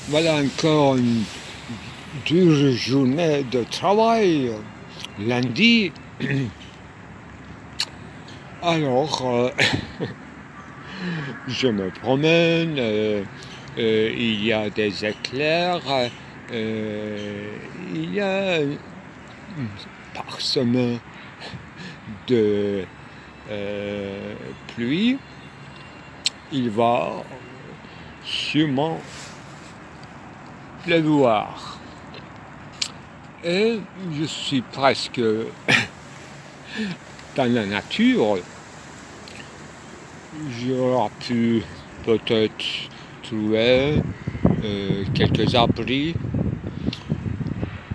Voilà encore une dure journée de travail, lundi. Alors, je me promène, il y a des éclairs, il y a un parsemé de pluie. Il va sûrement pleuvoir. Et je suis presque dans la nature. J'aurais pu peut-être trouver quelques abris,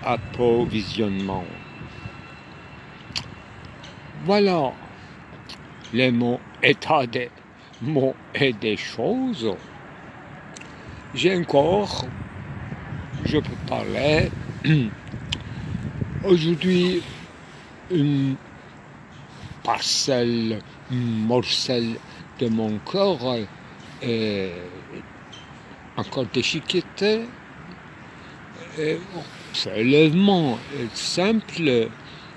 approvisionnement. Voilà les mots état des mots et des choses. J'ai encore, je peux parler aujourd'hui une parcelle, une morcelle de mon corps est encore déchiquetée. Prélèvement simple,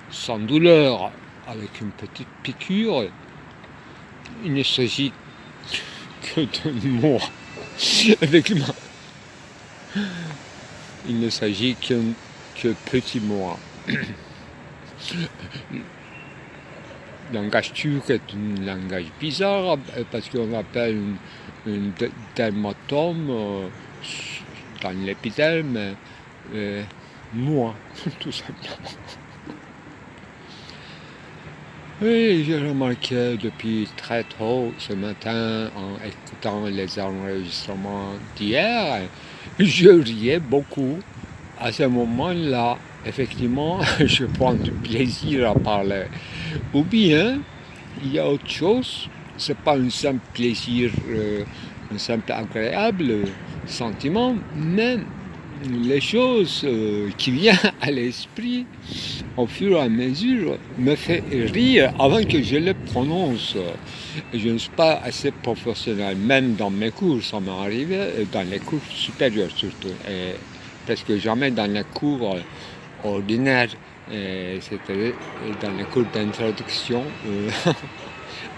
sans douleur, avec une petite piqûre. Il ne s'agit que de moi. Avec moi. Il ne s'agit que petit moi. Le langage turc est un langage bizarre parce qu'on appelle une dermatome dans l'épiderme moi, tout simplement. Oui, j'ai remarqué depuis très tôt ce matin en écoutant les enregistrements d'hier, je riais beaucoup. À ce moment-là, effectivement, je prends du plaisir à parler. Ou bien, il y a autre chose, c'est pas un simple plaisir, un simple agréable sentiment, mais les choses qui viennent à l'esprit au fur et à mesure me fait rire avant que je les prononce. Je ne suis pas assez professionnel, même dans mes cours, ça m'est arrivé, dans les cours supérieurs surtout, et presque jamais dans les cours ordinaires, c'est-à-dire dans les cours d'introduction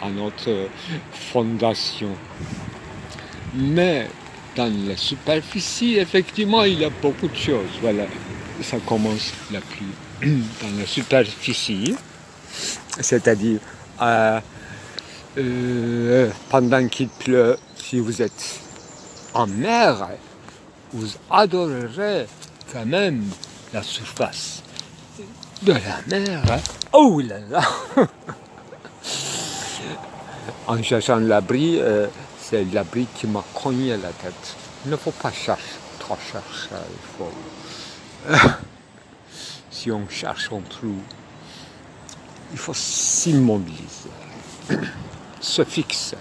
à notre fondation. Mais dans la superficie, effectivement, il y a beaucoup de choses. Voilà, ça commence la pluie. Dans la superficie, c'est-à-dire pendant qu'il pleut, si vous êtes en mer, vous adorerez quand même la surface de la mer. Oh là là. En cherchant l'abri, c'est l'abri qui m'a cogné la tête. Il ne faut pas trop chercher, il faut... Si on cherche, on trouve. Il faut s'immobiliser, se fixer,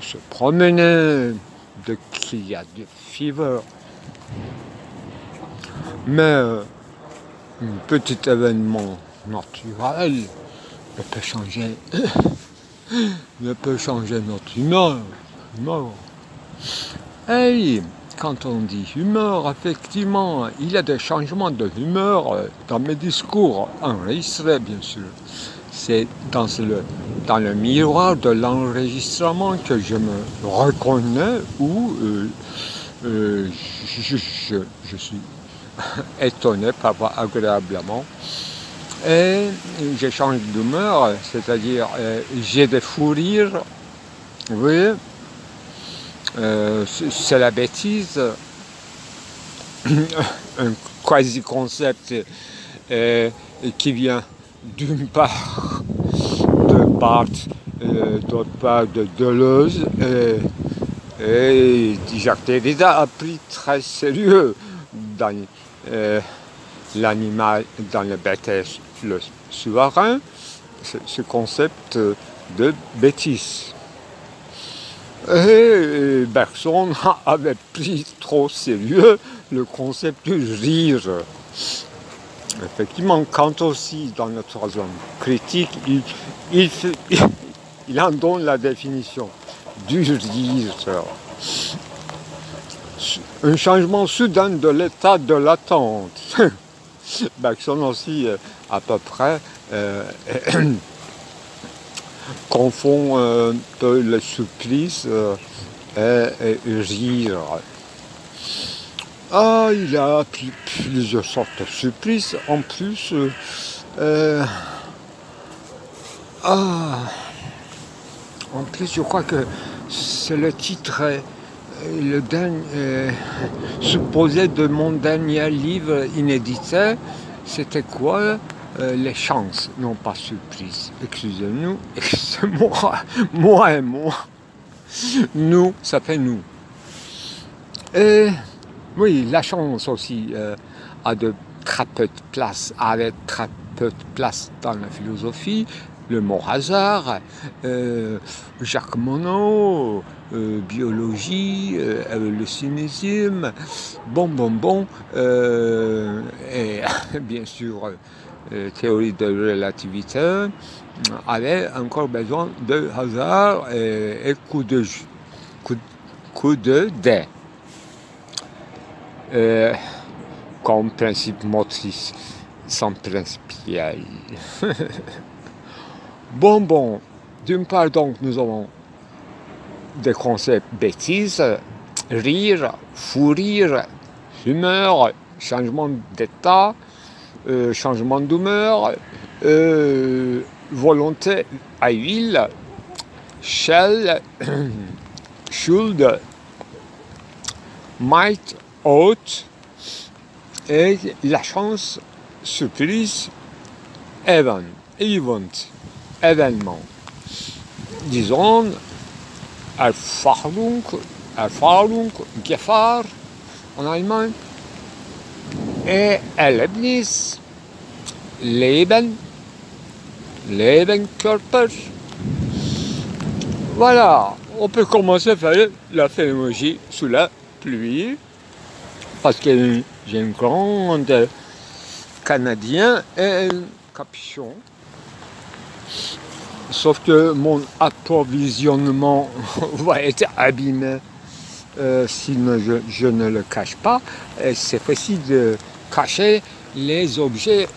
se promener dès qu'il y a du fever. Mais un petit événement naturel ne peut changer notre humeur. Hey, quand on dit humeur, effectivement, il y a des changements de humeur dans mes discours, enregistrés bien sûr. C'est dans le miroir de l'enregistrement que je me reconnais où je suis étonné parfois agréablement. Et je change d'humeur, c'est-à-dire j'ai des fous rires, vous voyez. C'est la bêtise, un quasi-concept qui vient d'une part de Barthes, d'autre part de Deleuze, et Jacques Derrida a pris très sérieux dans l'animal, dans le bêtise, le souverain, ce concept de bêtise. Et Bergson avait pris trop sérieux le concept du rire. Effectivement, Kant aussi, dans le troisième critique, il en donne la définition du rire. un changement soudain de l'état de l'attente. Bergson aussi, à peu près, confond un peu le supplice et rire. Ah, il y a plusieurs sortes de supplices. En plus, je crois que c'est le titre, le dernier, supposé de mon dernier livre inédité. C'était quoi? Les chances, non pas surprise. Excusez-nous, excusez-moi, moi et moi. Nous, ça fait nous. Et oui, la chance aussi a de très peu de place, avait très peu de place dans la philosophie. Le mot hasard, Jacques Monod, biologie, le cynisme, et bien sûr théorie de relativité, avait encore besoin de hasard et coup de dé. Comme principe motrice sans principiel. Bon, d'une part donc nous avons des concepts bêtises, rire, fou rire, humeur, changement d'état, changement d'humeur, volonté à huile, shell, Schuld, might, ought, et la chance, surprise, event, événement. Disons, Erfahrung, Gefahr en allemand, et Erlebnis, Leben, Körper. Voilà, on peut commencer à faire la phénoménologie sous la pluie, parce que j'ai un grand Canadien et un capuchon. Sauf que mon approvisionnement va être abîmé si je ne le cache pas. C'est facile de cacher les objets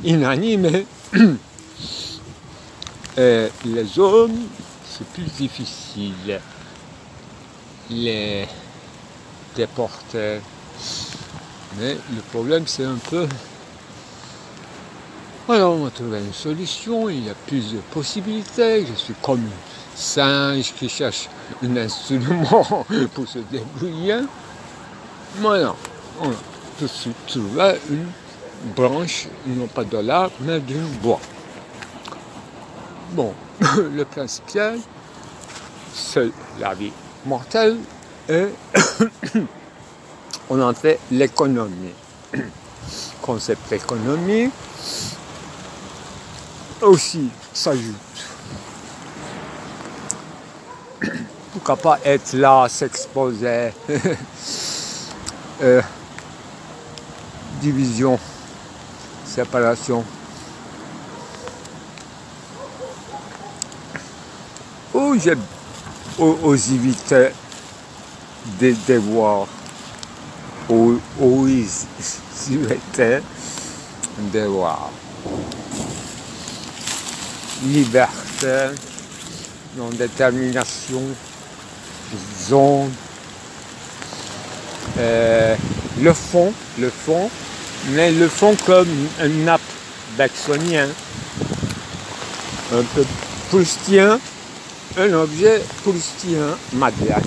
inanimés. Et les hommes, c'est plus difficile. Les déporter. Mais le problème, c'est un peu... Alors, on va trouver une solution, il y a plus de possibilités. Je suis comme un singe qui cherche un instrument pour se débrouiller. Voilà, on a tout de suite trouvé une branche, non pas de l'arbre, mais du bois. Bon, le principal, c'est la vie mortelle et on en fait l'économie. Concept économie aussi s'ajoute. Pourquoi pas être là, s'exposer, division, séparation. Ou j'ai osé éviter des devoirs, ou éviter des devoirs. Liberté, non-détermination, zone, le fond, mais le fond comme un nappe bergsonien, un peu proustien, un objet proustien, Madeleine.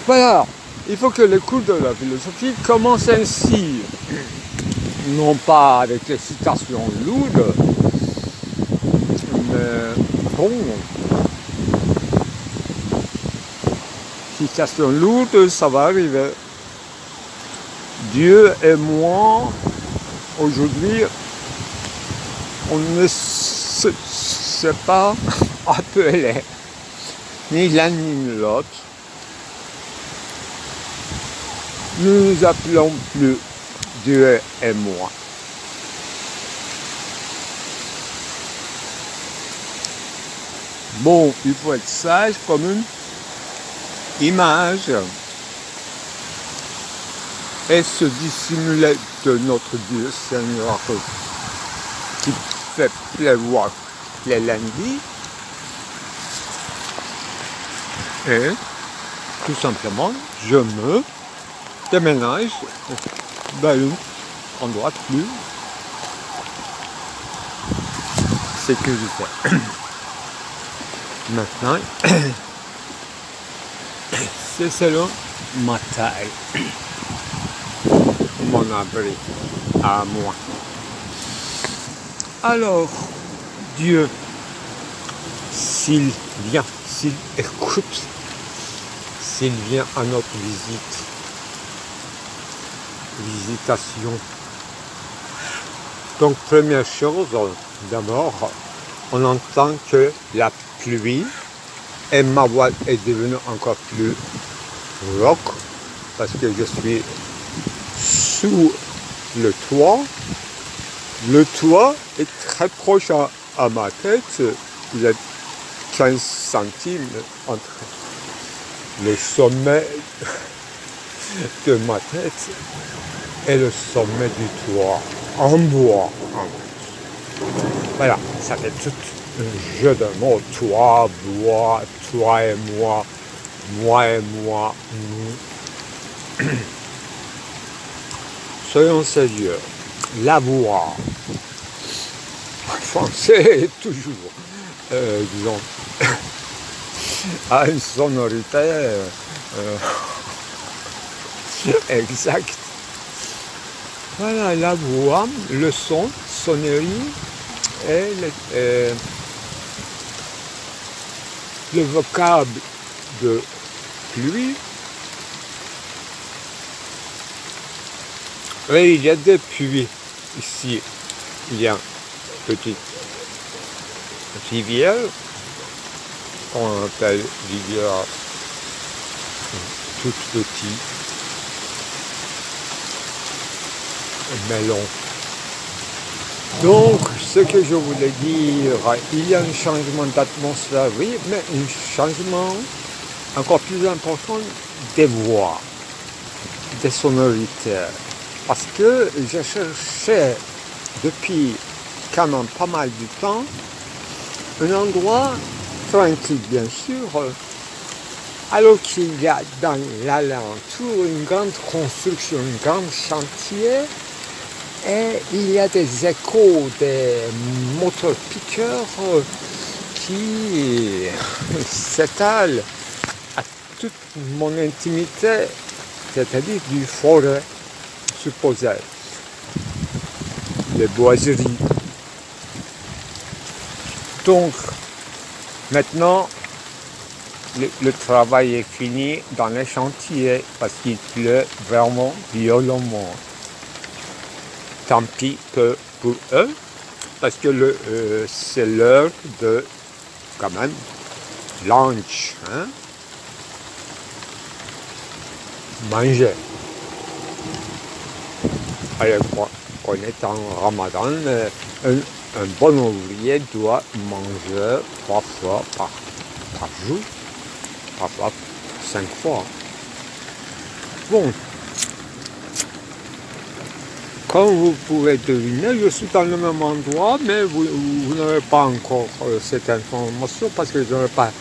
Voilà, il faut que le cours de la philosophie commence ainsi, non pas avec les citations lourdes, bon, citation lourde, ça va arriver. Dieu et moi, aujourd'hui, on ne sait pas appeler ni l'un ni l'autre. Nous nous appelons plus Dieu et moi. Bon, il faut être sage comme une image est ce dissimulé de notre Dieu Seigneur qui fait pleuvoir les lundis et tout simplement je me déménage vers un endroit plus sécurisé. Maintenant, c'est selon ma taille, mon abri à moi. Alors, Dieu, s'il vient, s'il écoute, s'il vient à notre visitation. Donc, première chose, d'abord, on entend que la pluie et ma voix est devenue encore plus rauque parce que je suis sous le toit. Le toit est très proche à ma tête. Il est 15 centimes entre le sommet de ma tête et le sommet du toit en bois. Voilà, ça fait tout un jeu de mots. Toi, bois, toi et moi et moi, nous. Soyons sérieux. La voix, en français, est toujours, disons, a une sonorité exacte. Voilà, la voix, le son, sonnerie et le vocable de pluie. Oui, il y a des puits ici. Il y a une petite rivière qu'on appelle rivière toute petite, melon. Donc, ce que je voulais dire, il y a un changement d'atmosphère, oui, mais un changement encore plus important des voix, des sonorités. Parce que je cherchais depuis quand même pas mal de temps un endroit tranquille, bien sûr, alors qu'il y a dans l'alentour une grande construction, un grand chantier, et il y a des échos, des moteurs piqueurs qui s'étalent à toute mon intimité, c'est-à-dire du forêt supposé, les boiseries. Donc, maintenant, le travail est fini dans les chantiers parce qu'il pleut vraiment violemment. Tant pis que pour eux, parce que c'est l'heure de, quand même, lunch, hein? Manger. Alors, on est en Ramadan, un bon ouvrier doit manger 3 fois par jour, parfois 5 fois. Bon, comme vous pouvez deviner, je suis dans le même endroit, mais vous n'avez pas encore cette information parce que je n'ai pas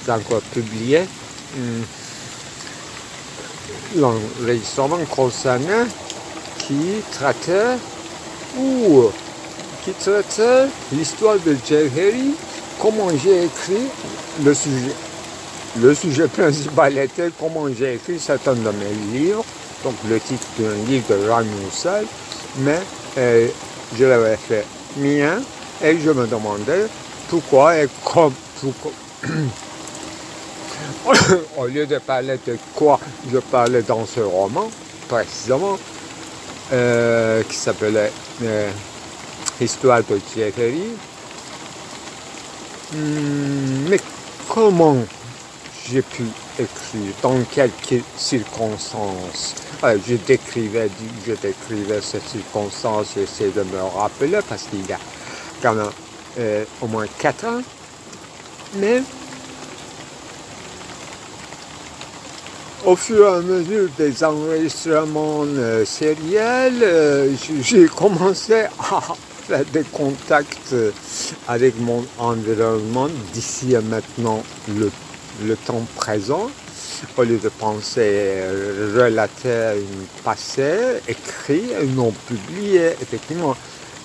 encore publié l'enregistrement concerné qui traitait l'histoire de Jaheri, comment j'ai écrit le sujet. Le sujet principal était comment j'ai écrit certains de mes livres, donc le titre d'un livre de Rami Moussal, mais je l'avais fait mien et je me demandais pourquoi et pourquoi. Au lieu de parler de quoi je parlais dans ce roman, précisément, qui s'appelait Histoire de Jaheri. Mais comment j'ai pu écrire, dans quelques circonstances? Je décrivais ces circonstances, j'essaie de me rappeler parce qu'il y a quand même au moins 4 ans, mais Au fur et à mesure des enregistrements sériels, j'ai commencé à faire des contacts avec mon environnement d'ici à maintenant le temps présent. Au lieu de penser relater une passé, écrit, non publié, effectivement,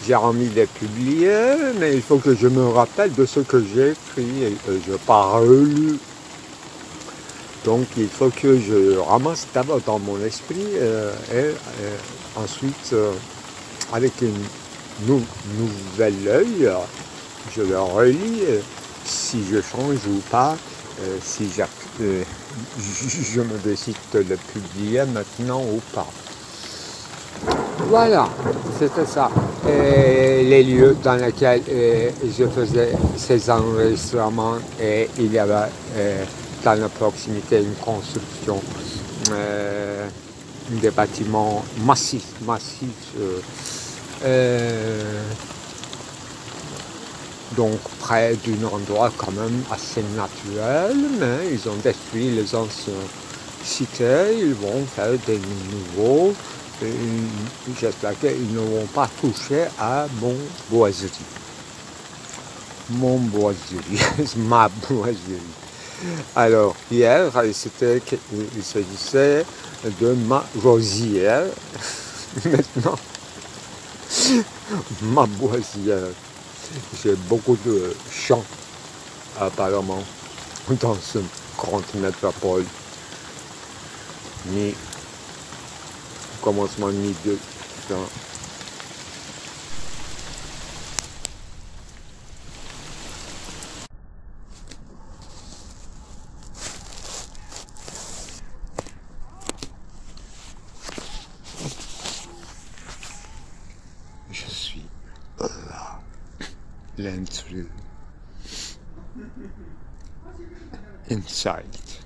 j'ai envie de publier, mais il faut que je me rappelle de ce que j'ai écrit et que je n'ai pas relu. Donc il faut que je ramasse d'abord dans mon esprit et ensuite, avec une nouvel œil, je le relis si je change ou pas, si je me décide de le publier maintenant ou pas. Voilà, c'était ça. Et les lieux dans lesquels je faisais ces enregistrements, et il y avait dans la proximité une construction, des bâtiments massifs, donc près d'un endroit quand même assez naturel, mais ils ont détruit les anciens cités, ils vont faire des nouveaux. J'espère qu'ils ne vont pas toucher à mon boiserie. Mon boiserie, ma boiserie. Alors, hier, il s'agissait de ma rosière. Maintenant, ma boisière. J'ai beaucoup de champs, apparemment, dans cette grande métropole. Ni commencement, ni de fin. Je suis là, l'intrus, inside,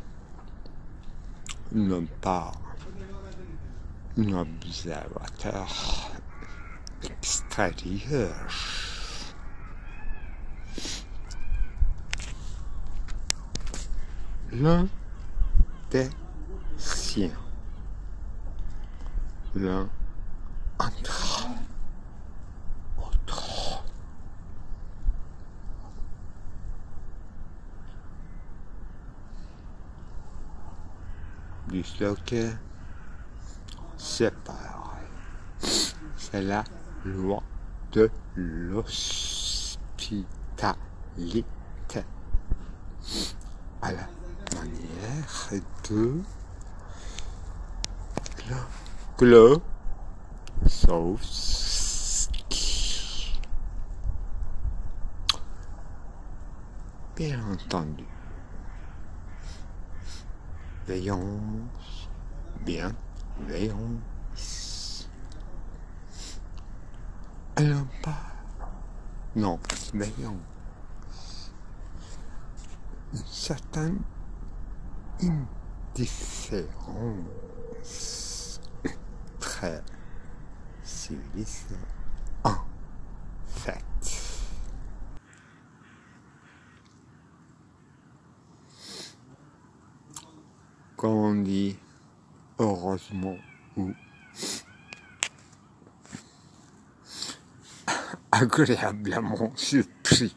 non pas un observateur extérieur. L'un des siens, l'un entre autres. Disloqué, séparé. C'est la loi de l'hospitalité, à la manière de Klosowski. Bien entendu. Bienveillance, bienveillance. Alors pas. Non, bienveillance. Une certaine indifférence très civilisée en fait. Comme on dit, heureusement ou agréablement surpris.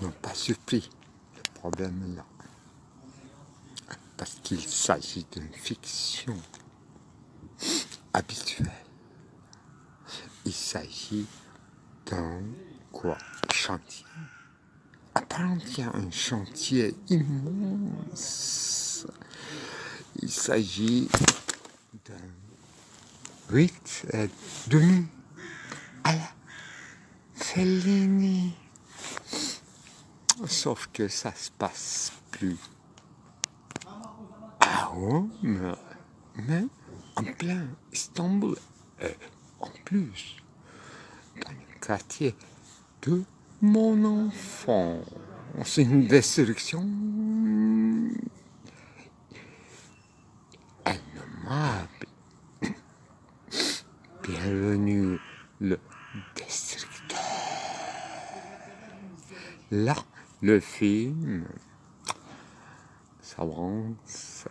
Non pas surpris, le problème est là. Parce qu'il s'agit d'une fiction habituelle. Il s'agit d'un chantier. Apparemment, un chantier immense. Il s'agit d'un 8,5 à la Fellini. Sauf que ça se passe plus à Rome, mais en plein Istanbul, et en plus dans le quartier de mon enfant. C'est une destruction innommable. Bienvenue le destructeur. Là, le film s'avance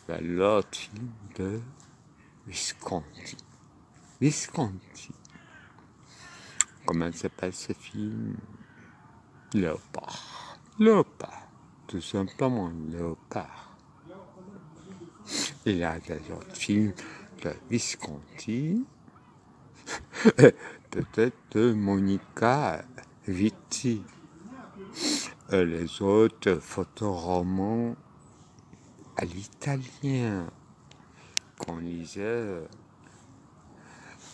vers l'autre film de Visconti. Visconti. Comment s'appelle ce film? Léopard. Léopard. Tout simplement Léopard. Il y a des autres films de Visconti. Peut-être de Monica Vitti. Et les autres photoromans à l'italien qu'on lisait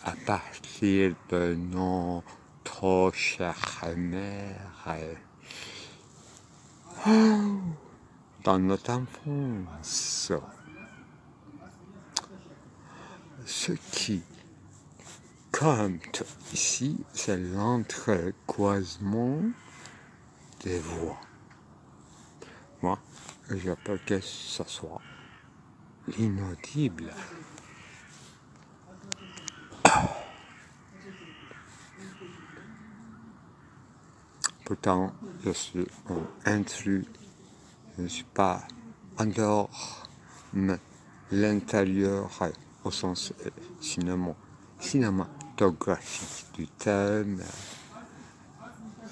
à partir de notre chère mère dans notre enfance. Ce qui compte ici, c'est l'entrecroisement des voix. Moi, j'appelle que ce soit l'inaudible. Pourtant, je suis un intrus, je ne suis pas en dehors, mais l'intérieur au sens cinématographique du terme,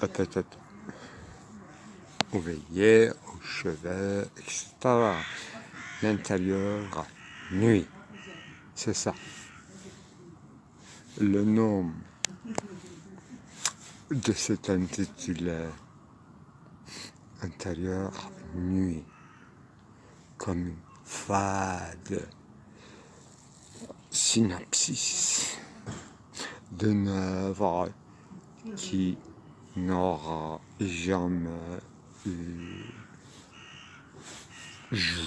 peut-être ouvrier, aux cheveux, etc. L'intérieur, nuit, c'est ça. Le nom de cet intitulé, intérieur, nuit, comme une fade synopsis d'une œuvre qui n'aura jamais eu jour.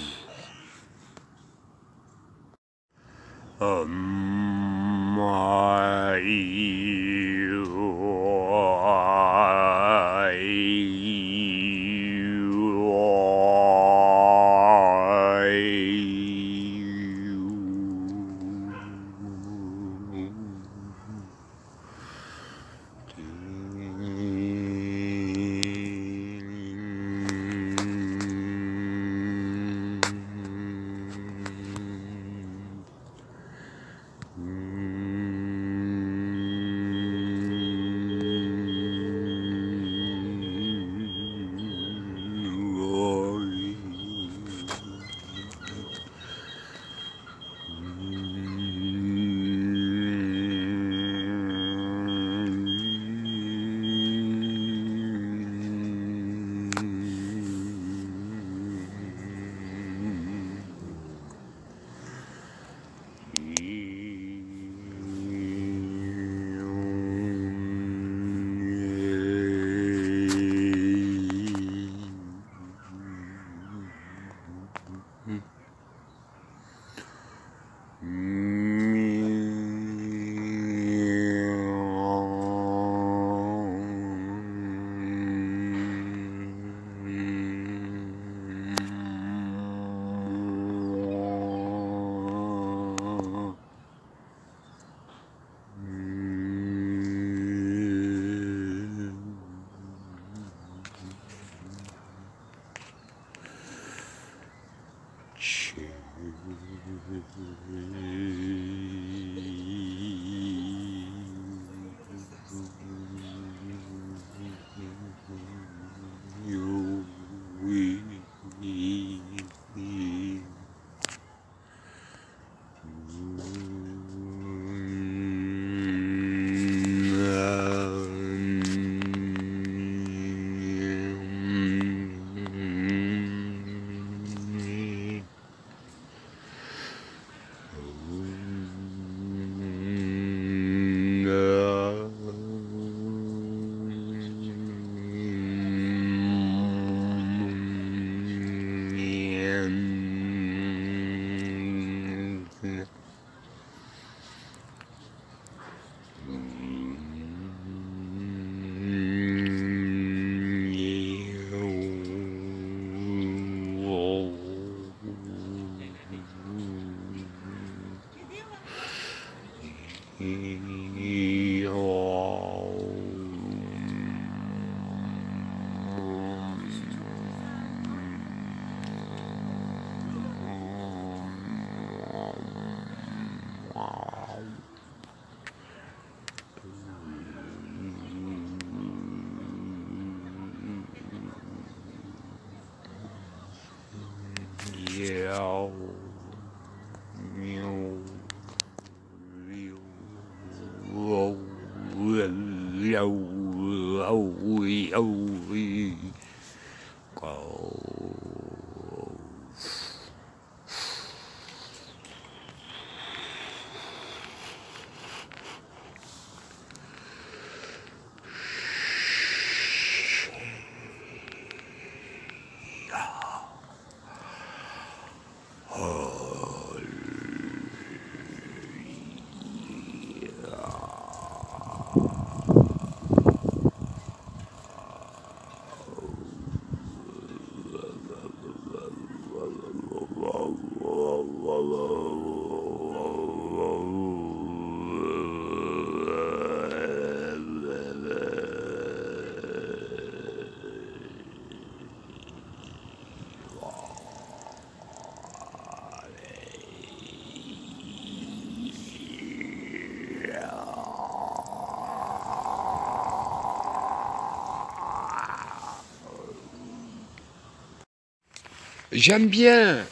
J'aime bien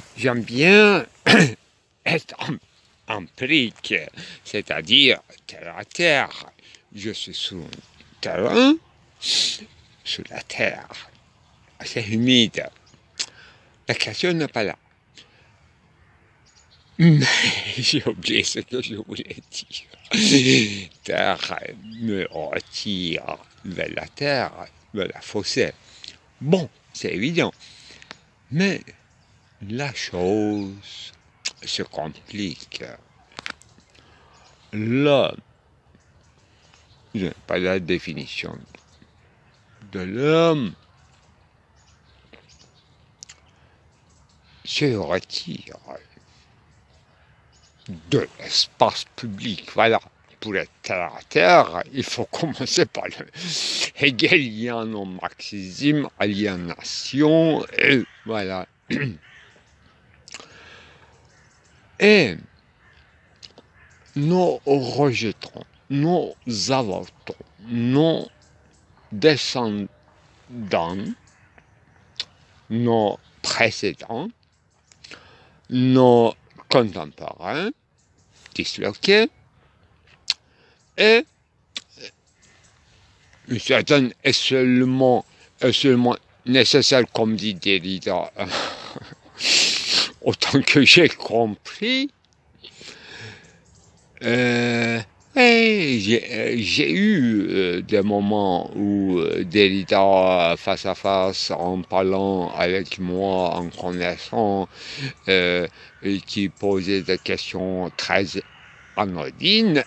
être empirique, c'est-à-dire terre à terre. Je suis sous le terrain, sous la terre. C'est humide. La question n'est pas là. Mais j'ai oublié ce que je voulais dire. Terre me retire vers la terre, vers la fossé. Bon, c'est évident. Mais la chose se complique. L'homme, je n'ai pas la définition de l'homme, se retire de l'espace public. Voilà, pour être terre à terre, il faut commencer par le hegelien au marxisme, aliénation, et voilà. Et nous rejetons, nous avortons, nous descendants, nos précédents, nos contemporains, disloqués, et une certaine est seulement nécessaire, comme dit Derrida, autant que j'ai compris. J'ai eu des moments où Derrida, face à face, en parlant avec moi, en connaissant, et qui posait des questions très anodines,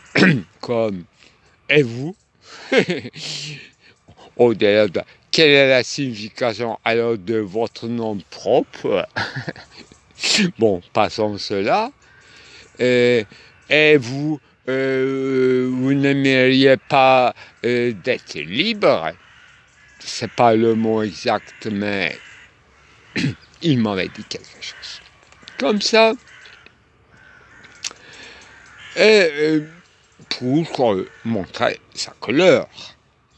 comme « Et vous ?» Au-delà de « Quelle est la signification alors de votre nom propre ?» Bon, passons cela. Et vous, vous n'aimeriez pas d'être libre? C'est pas le mot exact, mais il m'avait dit quelque chose comme ça. Et pour montrer sa couleur.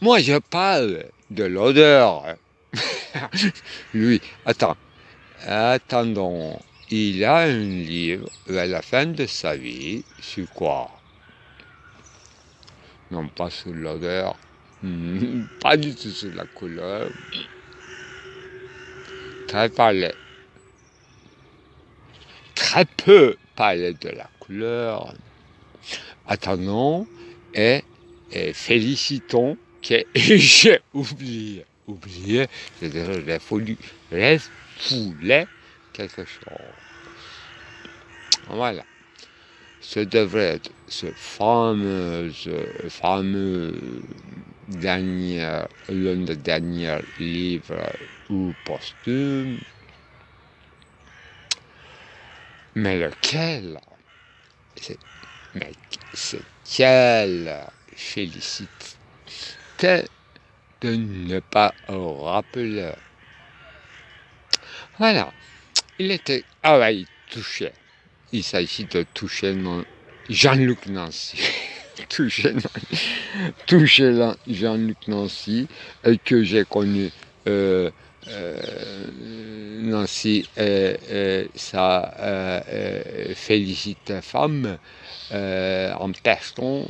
Moi, je parle de l'odeur. Lui, attendons. Il a un livre à la fin de sa vie sur quoi? Non pas sur l'odeur, pas du tout sur la couleur. Très peu parlé de la couleur. Attendons et félicitons que j'ai oublié, c'est-à-dire refoulé quelque chose. Voilà. Ce devrait être ce fameux l'un des derniers livres ou posthume. Mais lequel? C'est quelle félicité de ne pas rappeler. Voilà. Il était touché. Il s'agit de toucher Jean-Luc Nancy. toucher Jean-Luc Nancy, que j'ai connu Nancy, ça félicite la femme en personne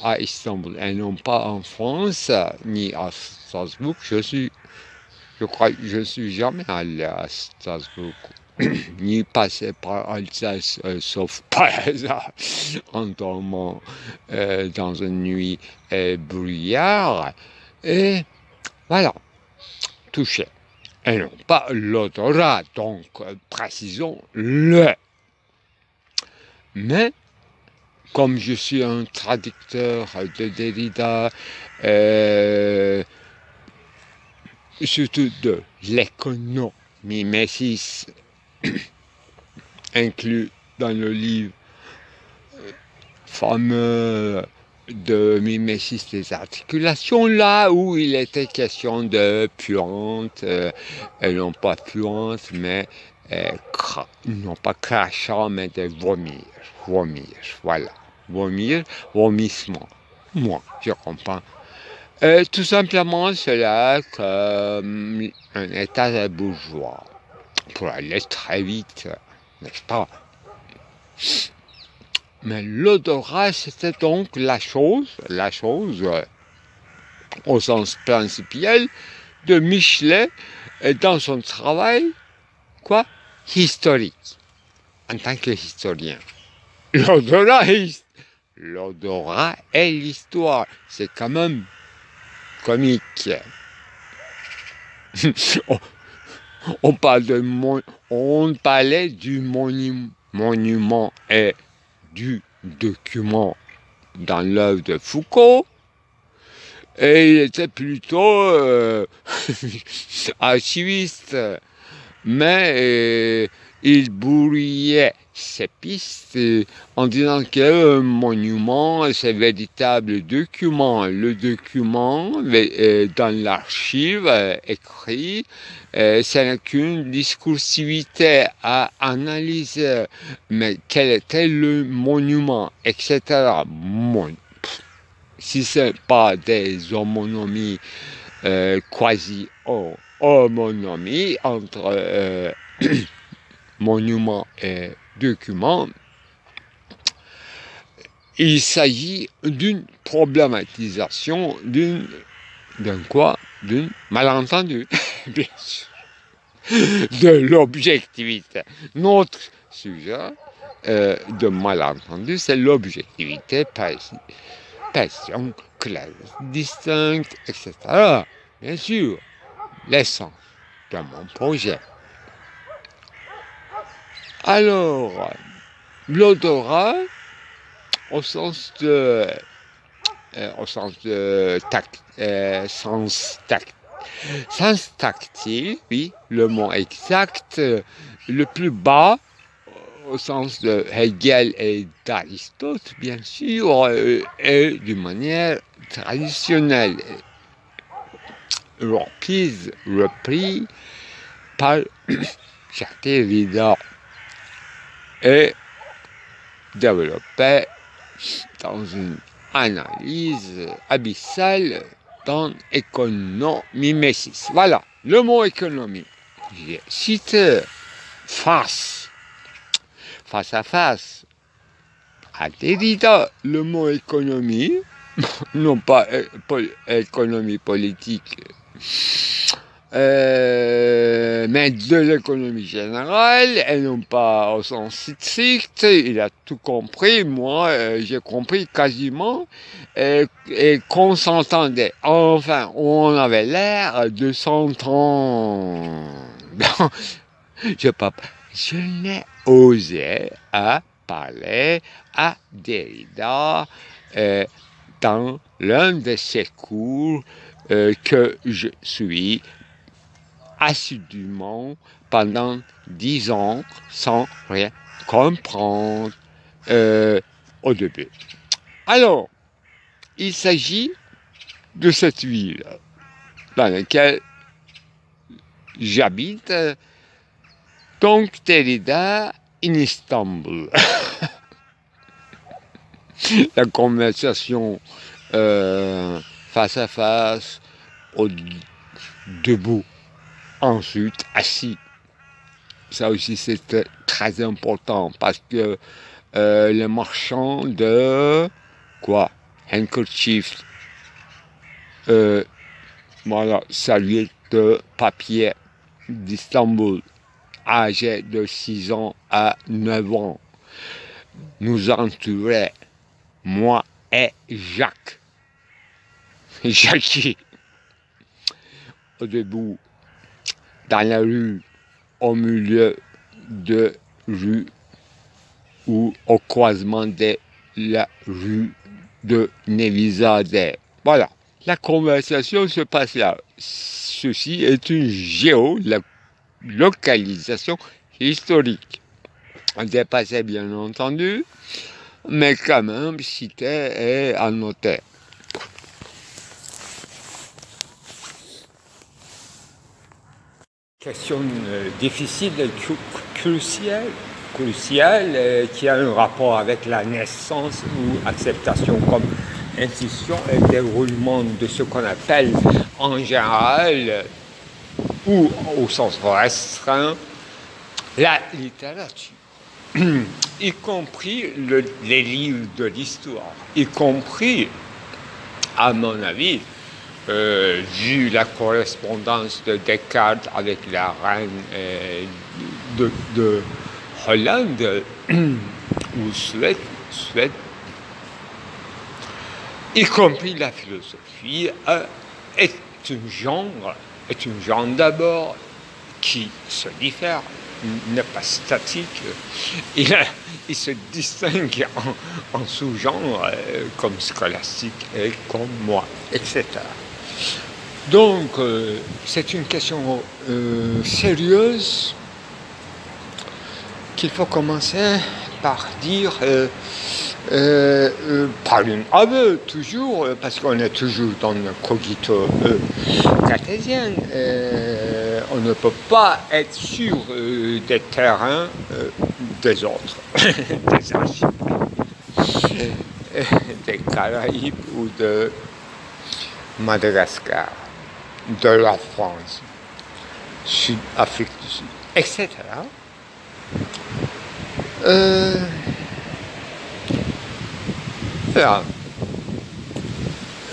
à Istanbul et non pas en France ni à Strasbourg. Je crois que je suis jamais allé à Strasbourg ni passé par Alsace, sauf par hasard en dormant dans une nuit bruyère. Et voilà, touché. Et non pas l'odorat, donc précisons le. Mais, comme je suis un traducteur de Derrida, surtout de l'économie Mimesis, inclus dans le livre fameux de mimesis des articulations, là où il était question de puante, non pas puante, mais non pas crachant, mais de vomir, voilà, vomissement, moi, je comprends. Tout simplement cela comme un état bourgeois, pour aller très vite, n'est-ce pas? Mais l'odorat, c'était donc la chose, au sens principiel, de Michelet dans son travail, quoi, historique, en tant que historien. L'odorat et l'histoire, c'est quand même comique. on parlait du monument et du document dans l'œuvre de Foucault, et il était plutôt archiviste, mais il brouillait ses pistes en disant que un monument, c'est un véritable document. Le document, dans l'archive écrit, ce n'est qu'une discursivité à analyser, mais quel était le monument, etc. Si ce n'est pas des homonymies, quasi-homonymies entre monument et document, il s'agit d'une problématisation d'un malentendu, bien sûr, de l'objectivité. Notre sujet de malentendu, c'est l'objectivité, passion, classe, distincte, etc. Bien sûr, l'essence de mon projet. Alors, l'odorat, au sens sens tactile, oui, le mot exact, le plus bas, au sens de Hegel et d'Aristote, bien sûr, et d'une manière traditionnelle, repris par Jacques Derrida et développé dans une analyse abyssale dans économie-messis. Voilà, le mot économie. J'ai cité face à face à Derrida, le mot économie, non pas économie politique, mais de l'économie générale, et non pas au sens strict. Il a tout compris, moi j'ai compris quasiment, et qu'on s'entendait. Enfin, on avait l'air de s'entendre. Je n'ai osé à parler à Derrida dans l'un de ses cours que je suis assidûment pendant 10 ans sans rien comprendre au début. Alors, il s'agit de cette ville dans laquelle j'habite, donc Derrida in Istanbul. La conversation face à face, debout, ensuite assis. Ça aussi c'était très important parce que les marchands de quoi? Handkerchiefs, voilà, serviettes de papier d'Istanbul, âgés de 6 ans à 9 ans, nous entouraient, moi et Jacques. Jackie, au début, dans la rue, au milieu de rue ou au croisement de la rue de Nevisade. Voilà, la conversation se passe là. Ceci est une géolocalisation historique. Dépassée bien entendu, mais quand même citée et annotée. Question difficile et cruciale, qui a un rapport avec la naissance ou acceptation comme institution et déroulement de ce qu'on appelle en général ou au sens restreint la littérature, y compris les livres de l'histoire, y compris, à mon avis, vu la correspondance de Descartes avec la reine de Hollande ou Suède, y compris la philosophie, est un genre d'abord qui se diffère, n'est pas statique, il se distingue en sous-genres comme scolastique et comme moi, etc. Donc, c'est une question sérieuse qu'il faut commencer par dire, par un aveu toujours, parce qu'on est toujours dans le cogito cartésien. On ne peut pas être sur des terrains des autres, des archipels, des Caraïbes ou de Madagascar, de la France, Sud-Afrique du Sud, etc. Voilà.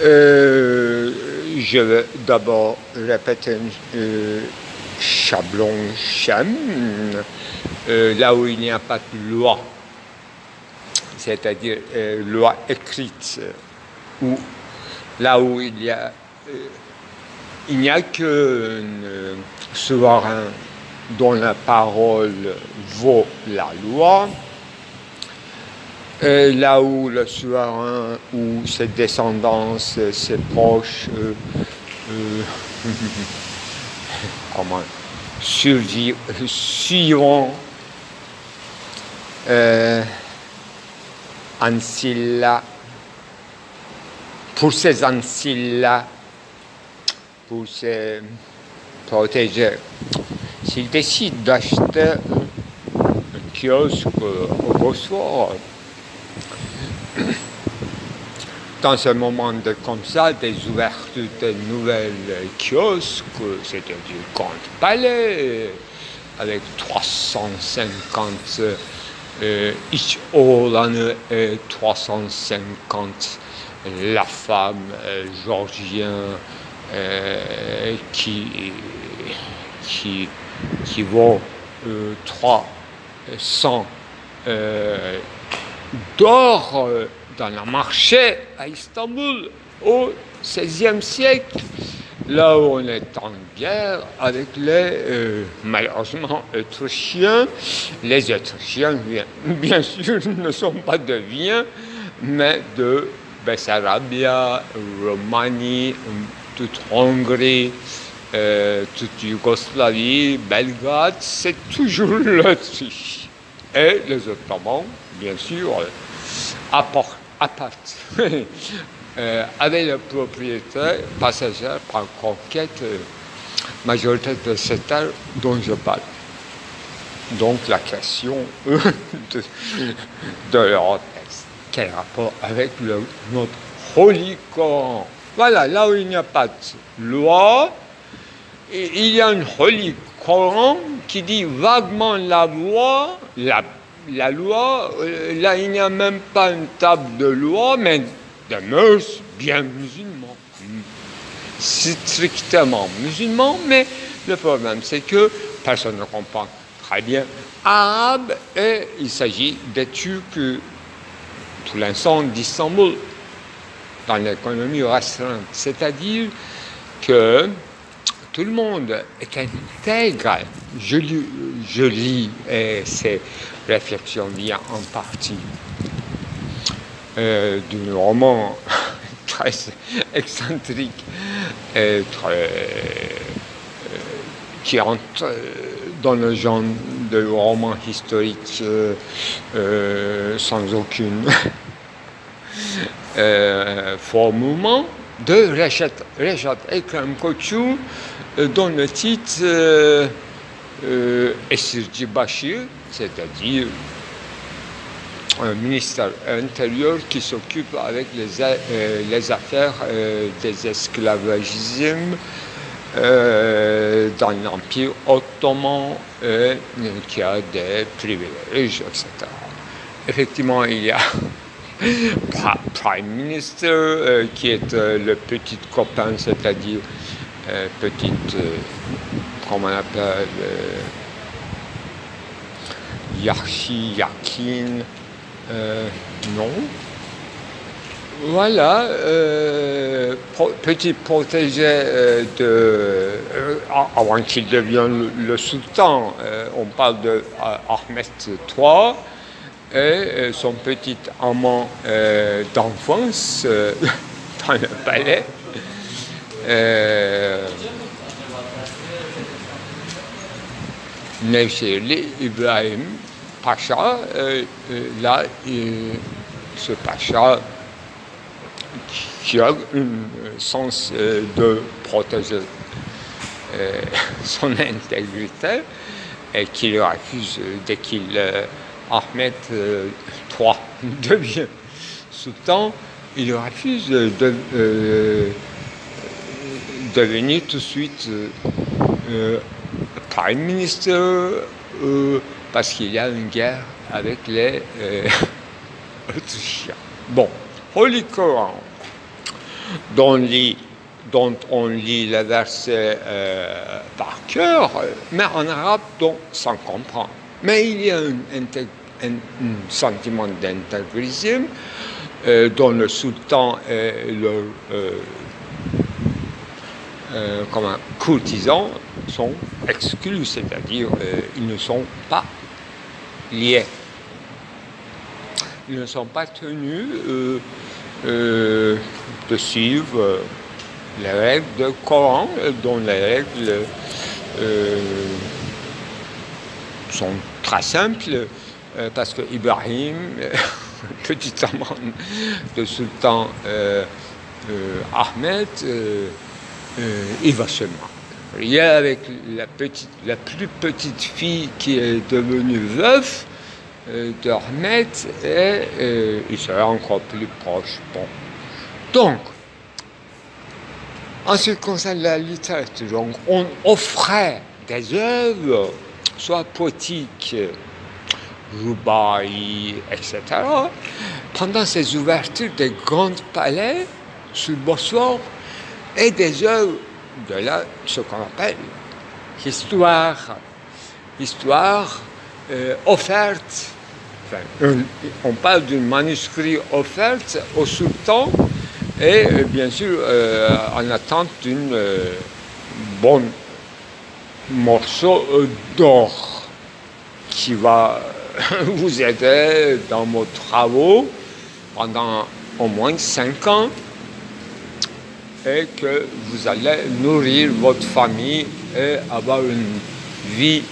Je vais d'abord répéter Chablon Chem, là où il n'y a pas de loi, c'est-à-dire loi écrite, ou là où il n'y a qu'un souverain dont la parole vaut la loi, là où le souverain ou ses descendants, ses proches, suivront Ancilla, pour ces Ancilla, pour se protéger. S'il décide d'acheter un kiosque au Bosphore, dans ce moment comme ça, des ouvertures de nouvelles kiosques, c'était du grand palais, avec 350 iç oğlanı et 350 la femme georgien qui vaut 300 d'or dans le marché à Istanbul au XVIe siècle, là où on est en guerre avec les, malheureusement, Autrichiens. Les Autrichiens, bien sûr, ne sont pas de Vienne, mais de Bessarabia, Roumanie, toute Hongrie, toute Yougoslavie, Belgrade, c'est toujours l'Autriche. Et les Ottomans, bien sûr, avec la propriété passagère par conquête majoritaire de cette terre dont je parle. Donc la question de l'Europe, quel rapport avec notre Holy Coran? Voilà, là où il n'y a pas de loi, il y a un Holy Coran qui dit vaguement la loi, la loi, là il n'y a même pas une table de loi, mais des mœurs bien musulmans. Strictement musulmans, mais le problème c'est que personne ne comprend très bien arabe et il s'agit des Turcs, pour l'instant d'Istanbul, dans l'économie restreinte. C'est-à-dire que tout le monde est intègre. Je lis et ces réflexions viennent en partie d'un roman très excentrique et qui entre dans le genre de roman historique sans aucune formule de Reşat Ekrem Koçu, dont le titre Esircibaşı, c'est-à-dire un ministère intérieur qui s'occupe avec les affaires des esclavagismes dans l'Empire ottoman, qui a des privilèges, etc. Effectivement, il y a Prime Minister, qui est le petit copain, c'est-à-dire comment on appelle, Yakin, non. Voilà, petit protégé avant qu'il devienne le sultan, on parle de Ahmed III, et son petit amant d'enfance dans le palais. Nevşehirli Ibrahim Pacha, là, ce Pacha qui a un sens de protéger son intégrité et qui refuse dès qu'il Ahmed III devient sultan, il refuse de devenir tout de suite Prime Minister parce qu'il y a une guerre avec les Autrichiens. Bon, Holy Coran, dont on lit les versets par cœur, mais en arabe, donc sans comprendre. Mais il y a un sentiment d'intégrisme dont le sultan et leurs courtisans sont exclus, c'est-à-dire ils ne sont pas liés. Ils ne sont pas tenus de suivre les règles du Coran, dont les règles sont très simples, parce que Ibrahim, petit amant de sultan Ahmed, il va se marier avec la plus petite fille qui est devenue veuve d'Ahmed, et il sera encore plus proche. Bon. Donc, en ce qui concerne la littérature, donc, on offrait des œuvres, soit poétiques, Roubaï, etc., pendant ces ouvertures des grands palais sur le Bosphore, et des œuvres de là, ce qu'on appelle histoire offerte. Enfin, on parle d'un manuscrit offert au sultan et bien sûr en attente d'une bonne morceau d'or qui va vous aider dans vos travaux pendant au moins 5 ans et que vous allez nourrir votre famille et avoir une vie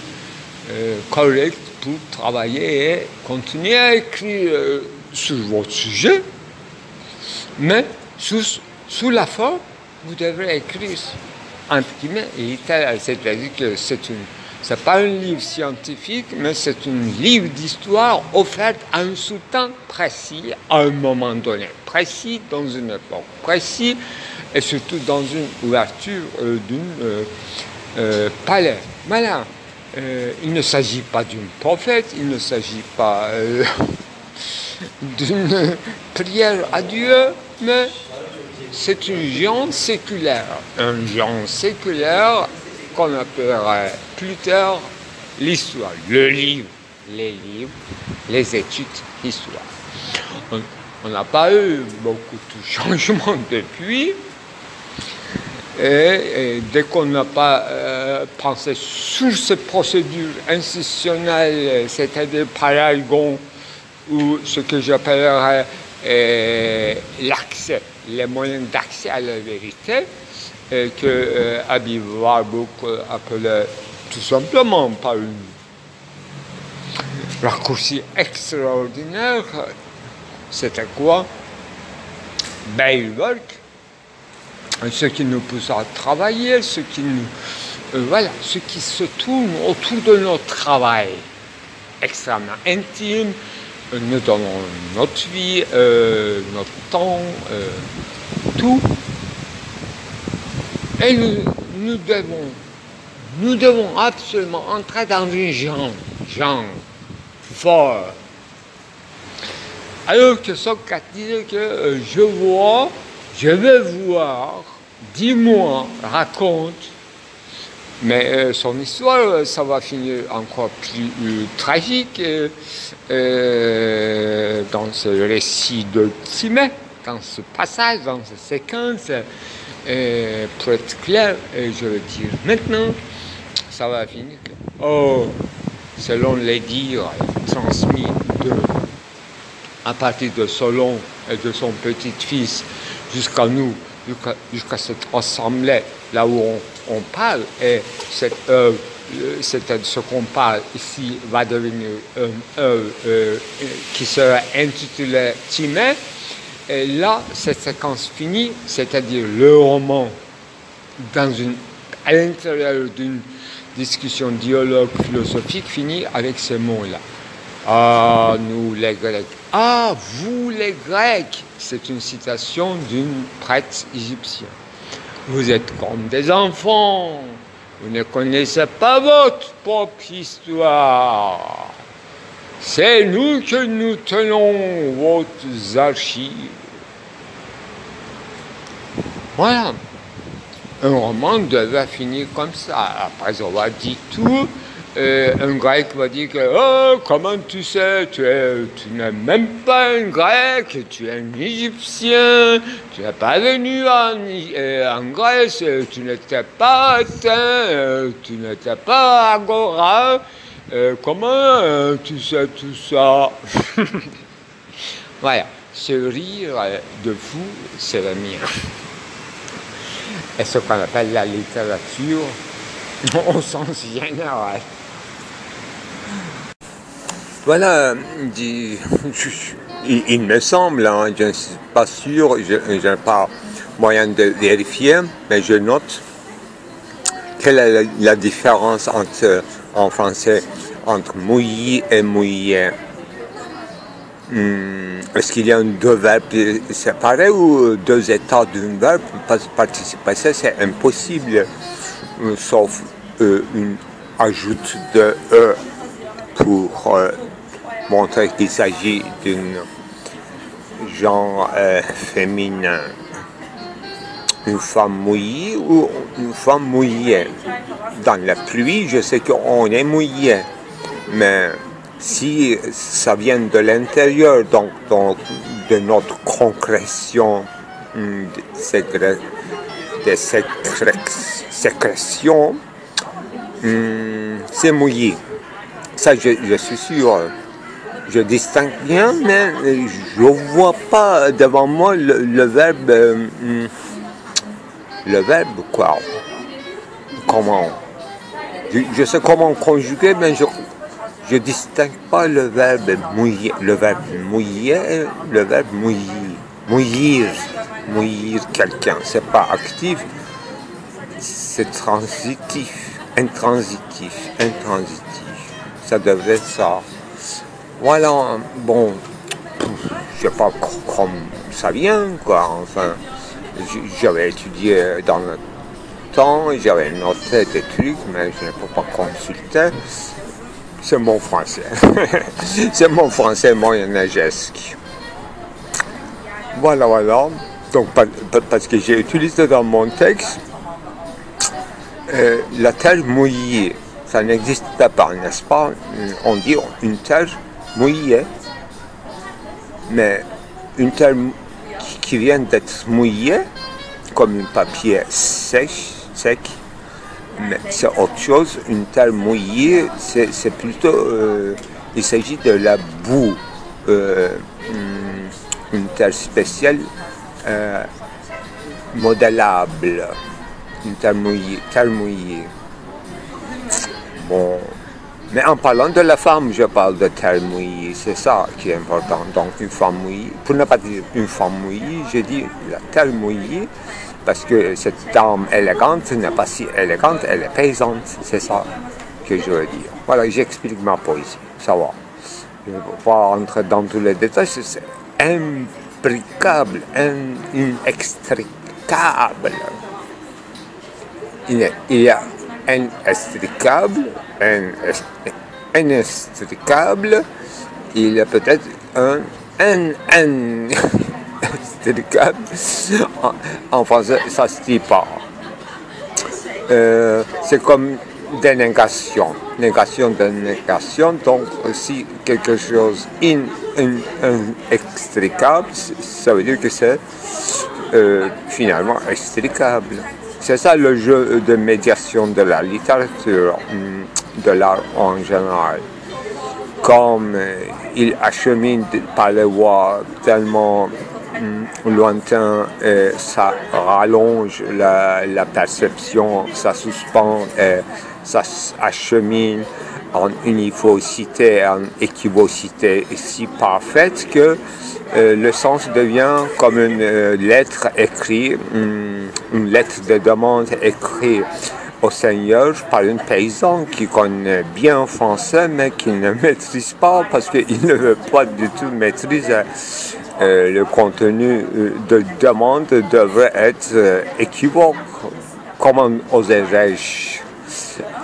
correcte pour travailler et continuer à écrire sur votre sujet, mais sous la forme, vous devrez écrire entre guillemets littéraire, c'est-à-dire que c'est pas un livre scientifique, mais c'est un livre d'histoire offert à un sultan précis, à un moment donné précis, dans une époque précise, et surtout dans une ouverture d'une palais. Voilà. Il ne s'agit pas d'une prophète, il ne s'agit pas d'une prière à Dieu, mais c'est une genre séculaire. Un genre séculaire qu'on appellerait plus tard l'histoire, le livre, les livres, les études d'histoire. On n'a pas eu beaucoup de changements depuis. Et dès qu'on n'a pas pensé sur cette procédure institutionnelle, c'est-à-dire paragon, ou ce que j'appellerais l'accès, les moyens d'accès à la vérité, que Abby Warburg appelait tout simplement par une raccourci extraordinaire, c'était quoi? Bailwork. Ce qui nous pousse à travailler, ce qui se tourne autour de notre travail extrêmement intime. Nous donnons notre vie, notre temps, tout. Et nous devons absolument entrer dans une genre fort. Alors que Socrate disait que je veux voir, dis-moi, raconte. Mais son histoire, ça va finir encore plus tragique dans ce récit de Timée, dans ce passage, dans cette séquence. Pour être clair, je veux dire maintenant, ça va finir. Selon les dires transmis à partir de Solon et de son petit-fils, jusqu'à nous, jusqu'à cette assemblée, là où on parle, et cette œuvre, c'est ce qu'on parle ici, va devenir une œuvre qui sera intitulée Timée. Et là, cette séquence finie, c'est-à-dire le roman, à l'intérieur d'une discussion, dialogue philosophique, finit avec ces mots-là. Ah, nous les Grecs. Ah, vous les Grecs. C'est une citation d'une prêtre égyptienne. Vous êtes comme des enfants. Vous ne connaissez pas votre propre histoire. C'est nous que nous tenons vos archives. Voilà. Un roman devait finir comme ça. Après avoir dit tout, un grec va dire que comment tu sais, tu n'es même pas un grec, tu es un égyptien, tu n'es pas venu en Grèce, tu n'étais pas Athènes, tu n'étais pas Agora, comment tu sais tout ça? Voilà, ce rire de fou, c'est le mien. Et ce qu'on appelle la littérature au sens général. Voilà, il me semble, hein, je ne suis pas sûr, je n'ai pas moyen de vérifier, mais je note quelle est la différence en français entre mouiller et mouiller. Est-ce qu'il y a deux verbes séparés ou deux états d'un verbe? Participer, c'est impossible, sauf une ajoute de E pour montrer qu'il s'agit d'un genre féminin. Une femme mouillée ou une femme mouillée. Dans la pluie, je sais qu'on est mouillé, mais si ça vient de l'intérieur, donc de notre concrétion, des sécrétions, c'est mouillé. Ça, je suis sûr. Je distingue bien, mais je ne vois pas devant moi le verbe. Le verbe quoi? Comment? Je sais comment conjuguer, mais je ne distingue pas le verbe mouiller. Le verbe mouiller, le verbe mouiller. Mouillir quelqu'un. C'est pas actif, c'est transitif, intransitif. Ça devrait être ça. Voilà, bon, je sais pas comment ça vient, quoi. Enfin, j'avais étudié dans temps, j'avais noté des trucs, mais je ne peux pas consulter. C'est mon français. C'est mon français moyenâgesque. Voilà, voilà. Donc, parce que j'ai utilisé dans mon texte la terre mouillée. Ça n'existe pas, n'est-ce pas? On dit une terre mouillée, mais une terre qui vient d'être mouillée, comme un papier sec, mais c'est autre chose. Une terre mouillée, c'est plutôt, il s'agit de la boue, une terre spéciale, modélable, une terre mouillée. Bon, mais en parlant de la femme, je parle de terre mouillée, c'est ça qui est important. Donc une femme mouillée, pour ne pas dire une femme mouillée, je dis la terre mouillée, parce que cette dame élégante n'est pas si élégante, elle est paysante, c'est ça que je veux dire. Voilà, j'explique ma poésie, ça va. Je ne vais pas entrer dans tous les détails, c'est imbricable, inextricable. Il y a inextricable, il y a peut-être inextricable. En français, ça se dit pas. C'est comme des négations. Négation de négation, donc si quelque chose inextricable, ça veut dire que c'est finalement extricable. C'est ça le jeu de médiation de la littérature, de l'art en général. Comme il achemine par les voies tellement lointaines, ça rallonge la perception, ça suspend, ça achemine en univocité, en équivocité si parfaite que le sens devient comme une lettre écrite, une lettre de demande écrite au Seigneur par un paysan qui connaît bien le français mais qui ne maîtrise pas parce qu'il ne veut pas du tout maîtriser le contenu de demande devrait être équivoque. Comment oserais-je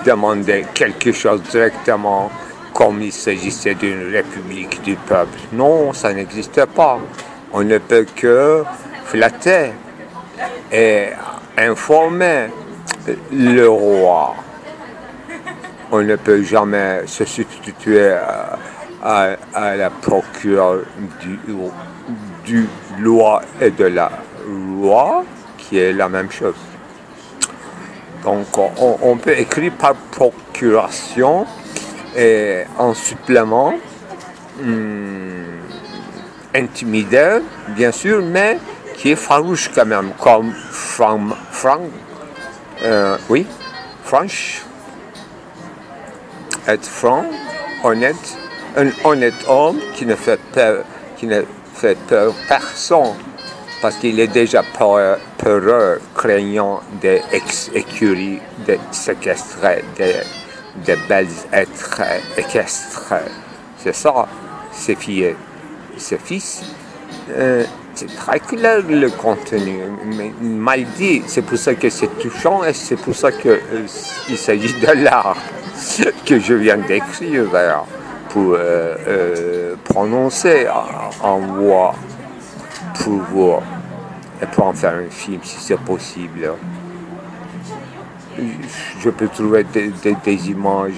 demander quelque chose directement comme il s'agissait d'une république du peuple? Non, ça n'existe pas. On ne peut que flatter et informer le roi. On ne peut jamais se substituer à la procure du loi et de la loi, qui est la même chose. Donc on peut écrire par procuration et en supplément, intimidé, bien sûr, mais qui est farouche quand même, comme franche, être franc, honnête, un honnête homme qui ne fait peur personne, parce qu'il est déjà peureux, craignant des ex-écuries, des séquestrés, des belles êtres équestres. C'est ça, ses filles, ses fils. C'est très clair le contenu, mais mal dit. C'est pour ça que c'est touchant et c'est pour ça qu'il s'agit de l'art que je viens d'écrire pour prononcer en voix pour voir et pour en faire un film si c'est possible. Je peux trouver des images,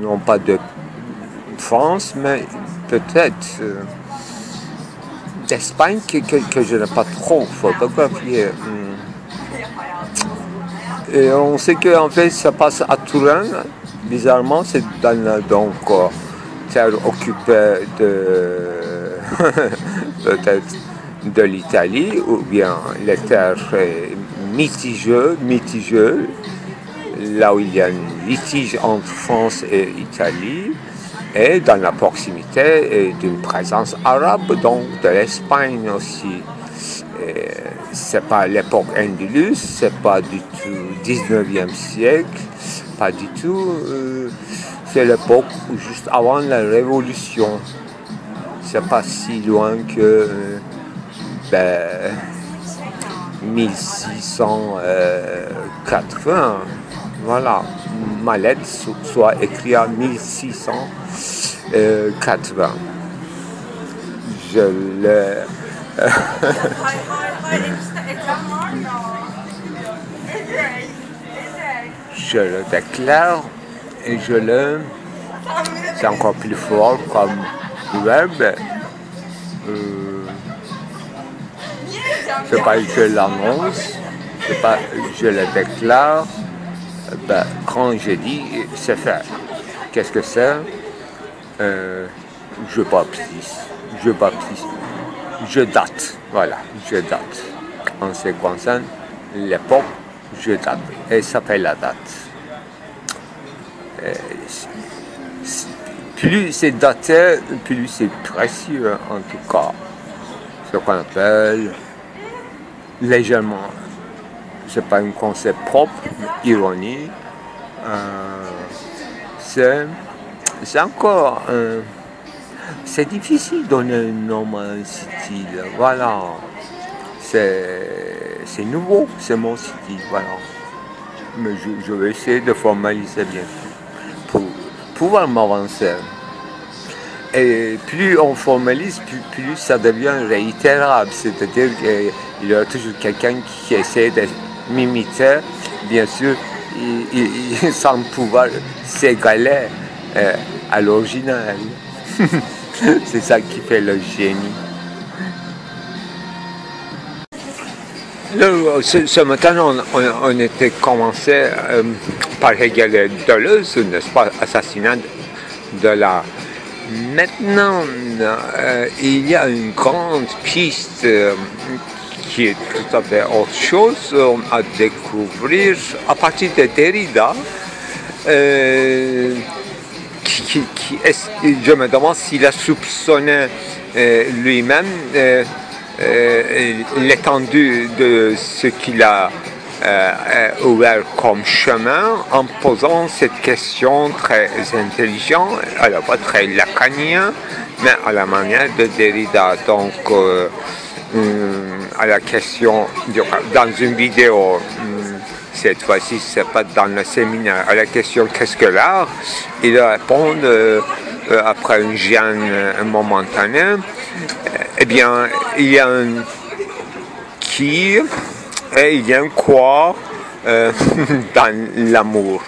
non pas de France, mais peut-être d'Espagne que je n'ai pas trop photographié. Et on sait qu'en fait ça passe à Turin, bizarrement, c'est dans la terre occupée peut-être de l'Italie, ou bien les terres mitigeuses, là où il y a un litige entre France et Italie, et dans la proximité d'une présence arabe, donc de l'Espagne aussi. C'est pas l'époque Andalus, c'est pas du tout 19e siècle, pas du tout. C'est l'époque juste avant la Révolution. C'est pas si loin que 1680. Voilà, ma lettre soit écrite en 1680. Je le... je le déclare et je le... C'est encore plus fort comme verbe. C'est pas je l'annonce, c'est pas je le déclare. Ben, quand je dis c'est fait. Qu'est-ce que c'est? Je baptise. Je date. Voilà, je date. En ce qui concerne l'époque, je date. Et ça fait la date. Plus c'est daté, plus c'est précieux en tout cas. Ce qu'on appelle légèrement. C'est pas un concept propre, ironie. C'est encore c'est difficile de donner un nom à un style. Voilà. C'est nouveau, c'est mon style. Voilà. Mais je vais essayer de formaliser bien pour pouvoir m'avancer. Et plus on formalise, plus ça devient réitérable. C'est-à-dire qu'il y a toujours quelqu'un qui essaie de m'imiter, bien sûr, sans pouvoir s'égaler à l'original. C'est ça qui fait le génie. Ce matin, on était commencé par Hegel Deleuze, n'est-ce pas, assassinat de l'art. Maintenant, il y a une grande piste qui est tout à fait autre chose à découvrir à partir de Derrida. Je me demande s'il a soupçonné lui-même l'étendue de ce qu'il a ouvert comme chemin en posant cette question très intelligente, à la fois très lacanien, mais à la manière de Derrida. Donc, à la question, dans une vidéo, cette fois-ci, c'est pas dans le séminaire, à la question qu'est-ce que l'art, il répond après une gêne momentanée, eh bien, il y a un qui et il y a un quoi dans l'amour,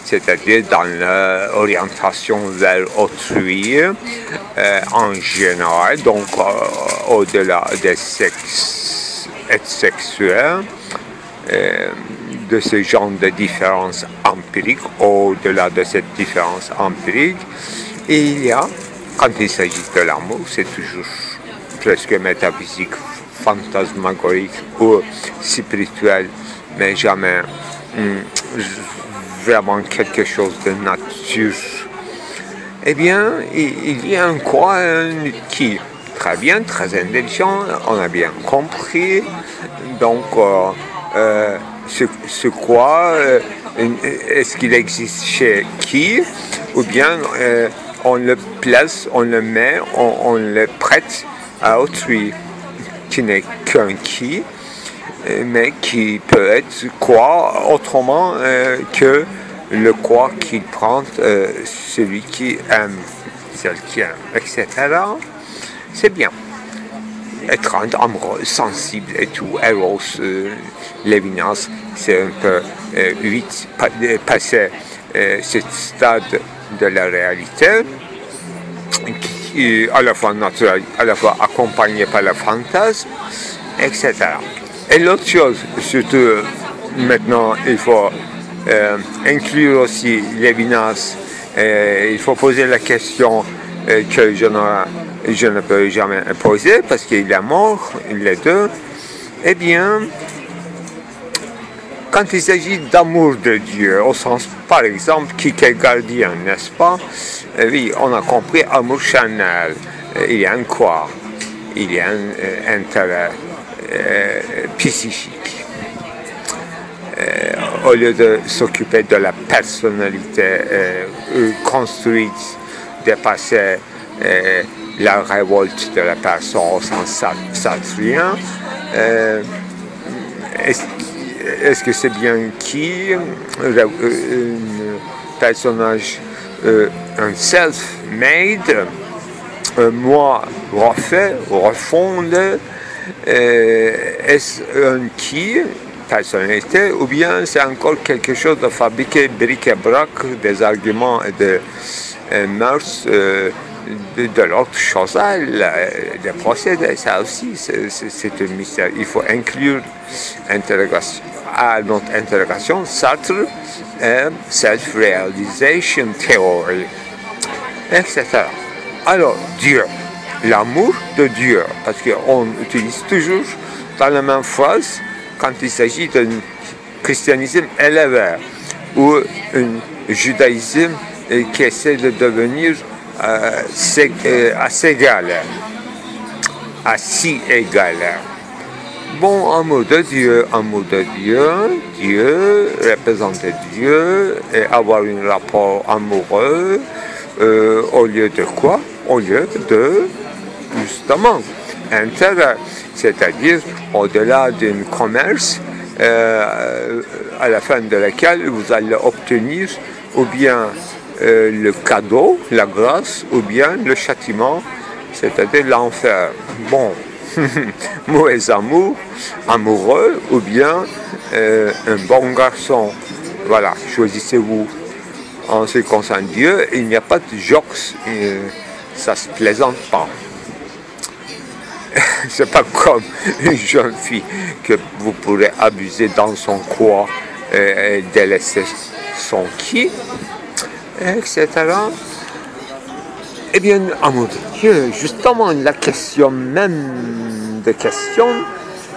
c'est-à-dire dans l'orientation vers autrui en général, donc au-delà des sexes et sexuels, de ce genre de différence empirique, au-delà de cette différence empirique, et il y a, quand il s'agit de l'amour, c'est toujours presque métaphysique, fantasmagorique ou spirituel, mais jamais vraiment quelque chose de nature. Eh bien, il y a un quoi, un qui, très bien, très intelligent, on a bien compris. Donc, ce quoi, est-ce qu'il existe chez qui, ou bien on le place, on le met, on le prête à autrui, qui n'est qu'un qui, mais qui peut être quoi autrement que le quoi qu'il prend celui qui aime, celle qui aime, etc. C'est bien. Être amoureux, sensible et tout, Eros, Lévinas, c'est un peu vite passé ce stade de la réalité, qui est à la fois naturel, à la fois accompagné par le fantasme, etc. Et l'autre chose, surtout maintenant, il faut inclure aussi Lévinas, il faut poser la question que je ne peux jamais poser parce qu'il est mort, les deux. Eh bien, quand il s'agit d'amour de Dieu, au sens, par exemple, kierkegaardien, n'est-ce pas? Oui, on a compris amour charnel. Il y a un quoi? Il y a un intérêt psychique. Au lieu de s'occuper de la personnalité construite, dépasser la révolte de la personne au sens sartrien, est-ce que c'est bien qui, un personnage, un self-made, moi refait, refonde, est-ce un qui, personnalité, ou bien c'est encore quelque chose de fabriqué bric-et-brac, des arguments et des mœurs de l'autre chose, les procédés, ça aussi c'est un mystère. Il faut inclure à notre interrogation Sartre et Self-Realization Theory, etc. Alors, Dieu, l'amour de Dieu, parce qu'on utilise toujours dans la même phrase quand il s'agit d'un christianisme élevé ou un judaïsme qui essaie de devenir assez égal, assez égal. Bon, amour de Dieu, Dieu, représenter Dieu et avoir un rapport amoureux au lieu de quoi? Au lieu de, justement, intérêt, c'est-à-dire au-delà d'un commerce à la fin de laquelle vous allez obtenir ou bien le cadeau, la grâce, ou bien le châtiment, c'est-à-dire l'enfer. Bon, mauvais amour, amoureux, ou bien un bon garçon. Voilà, choisissez-vous. En ce qui concerne Dieu, il n'y a pas de jokes, ça ne se plaisante pas. C'est pas comme une jeune fille que vous pourrez abuser dans son coin et délaisser son qui, etc. Eh bien, amour de Dieu, justement, la question même de questions,